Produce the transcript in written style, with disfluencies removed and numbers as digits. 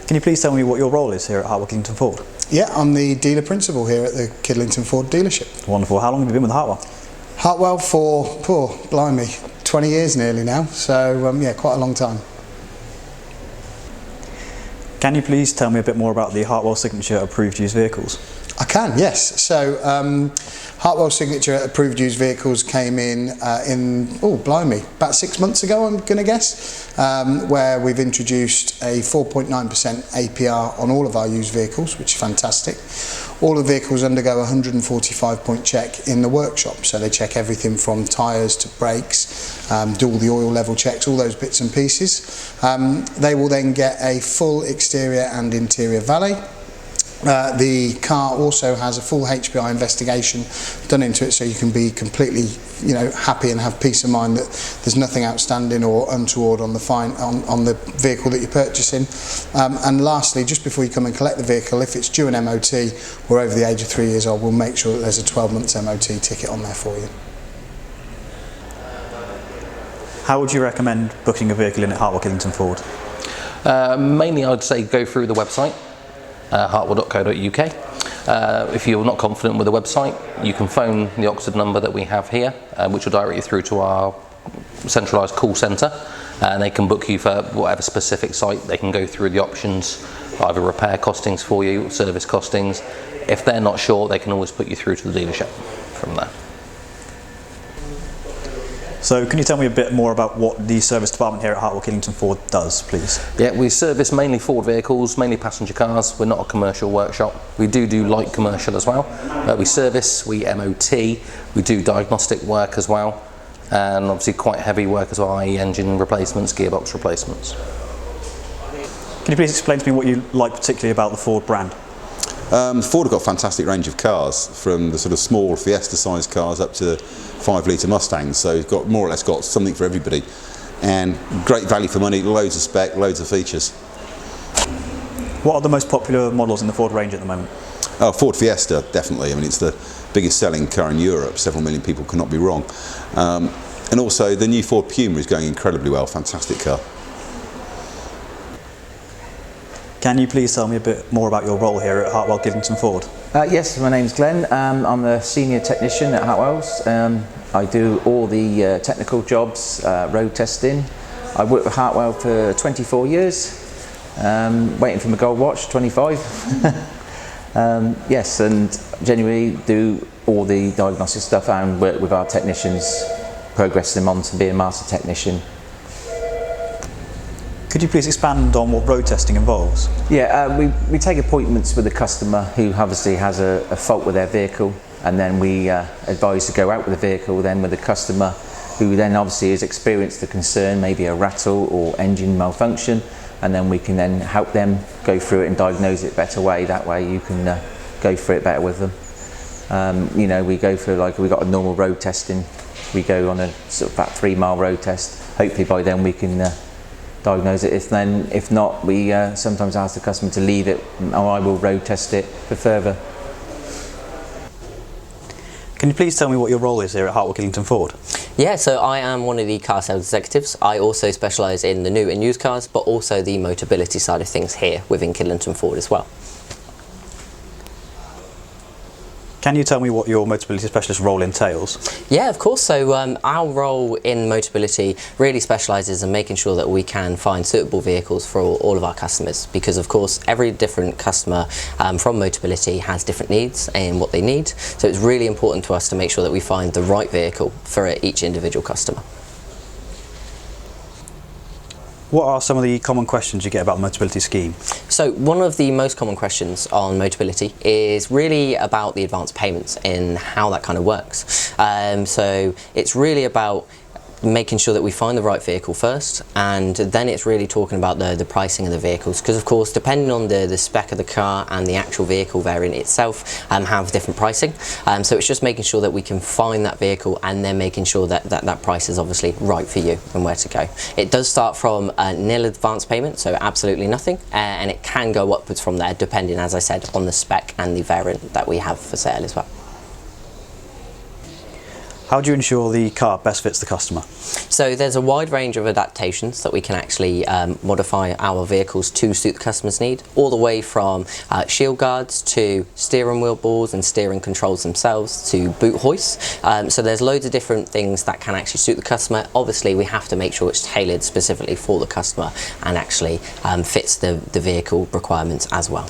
Can you please tell me what your role is here at Hartwell Kidlington Ford? Yeah, I'm the dealer principal here at the Kidlington Ford dealership. Wonderful. How long have you been with Hartwell? Hartwell for, blimey, 20 years nearly now, so yeah, quite a long time. Can you please tell me a bit more about the Hartwell Signature approved used vehicles? I can, yes. So Hartwell Signature approved used vehicles came in about 6 months ago, I'm going to guess, where we've introduced a 4.9% APR on all of our used vehicles, which is fantastic. All the vehicles undergo a 145-point check in the workshop, so they check everything from tyres to brakes, do all the oil level checks, all those bits and pieces. They will then get a full exterior and interior valet. The car also has a full HPI investigation done into it, so you can be completely, happy and have peace of mind that there's nothing outstanding or untoward on the vehicle that you're purchasing. And lastly, just before you come and collect the vehicle, if it's due an MOT or over the age of 3 years old, we'll make sure that there's a 12-month MOT ticket on there for you. How would you recommend booking a vehicle in at Hartwell Kidlington Ford? Mainly I'd say go through the website. Hartwell.co.uk. If you're not confident with the website, you can phone the Oxford number that we have here, which will direct you through to our centralised call centre, and they can book you for whatever specific site. They can go through the options, either repair costings for you, or service costings. If they're not sure, they can always put you through to the dealership from there. So can you tell me a bit more about what the service department here at Hartwell Kidlington Ford does, please? Yeah, we service mainly Ford vehicles, mainly passenger cars. We're not a commercial workshop. We do light commercial as well. We service, we MOT, we do diagnostic work as well, and obviously quite heavy work as well, i.e. engine replacements, gearbox replacements. Can you please explain to me what you like particularly about the Ford brand? Ford have got a fantastic range of cars, from the sort of small Fiesta sized cars up to 5-litre Mustangs, so you've got more or less got something for everybody, and great value for money, loads of spec, loads of features. What are the most popular models in the Ford range at the moment? Oh, Ford Fiesta, definitely. I mean, it's the biggest selling car in Europe, several million people cannot be wrong. And also the new Ford Puma is going incredibly well, fantastic car. Can you please tell me a bit more about your role here at Hartwell Kidlington Ford? Yes, my name's Glenn. I'm the senior technician at Hartwell's. I do all the technical jobs, road testing. I worked with Hartwell for 24 years, waiting for my gold watch, 25. Yes, and genuinely do all the diagnostic stuff and work with our technicians, progress them on to be a master technician. Could you please expand on what road testing involves? Yeah, we take appointments with the customer who obviously has a fault with their vehicle, and then we advise to go out with the vehicle then with the customer who then obviously has experienced the concern, maybe a rattle or engine malfunction, and then we can then help them go through it and diagnose it a better way. That way you can go through it better with them. We go through, like, we got a normal road testing, we go on a sort of about 3-mile road test. Hopefully by then we can diagnose it. If not, we sometimes ask the customer to leave it, or I will road test it for further. Can you please tell me what your role is here at Hartwell Kidlington Ford? Yeah, so I am one of the car sales executives. I also specialise in the new and used cars, but also the Motability side of things here within Kidlington Ford as well. Can you tell me what your Motability specialist role entails? Yeah, of course. So our role in Motability really specialises in making sure that we can find suitable vehicles for all of our customers, because of course every different customer from Motability has different needs and what they need. So it's really important to us to make sure that we find the right vehicle for each individual customer. What are some of the common questions you get about the Motability scheme? So one of the most common questions on Motability is really about the advance payments and how that kind of works. So it's really about making sure that we find the right vehicle first, and then it's really talking about the pricing of the vehicles, because of course depending on the spec of the car and the actual vehicle variant itself have different pricing. So it's just making sure that we can find that vehicle and then making sure that price is obviously right for you and where to go. It does start from nil advance payment, so absolutely nothing, and it can go upwards from there depending, as I said, on the spec and the variant that we have for sale as well. How do you ensure the car best fits the customer? So there's a wide range of adaptations that we can actually modify our vehicles to suit the customer's need, all the way from shield guards to steering wheel balls and steering controls themselves to boot hoists. So there's loads of different things that can actually suit the customer. Obviously we have to make sure it's tailored specifically for the customer and actually fits the vehicle requirements as well.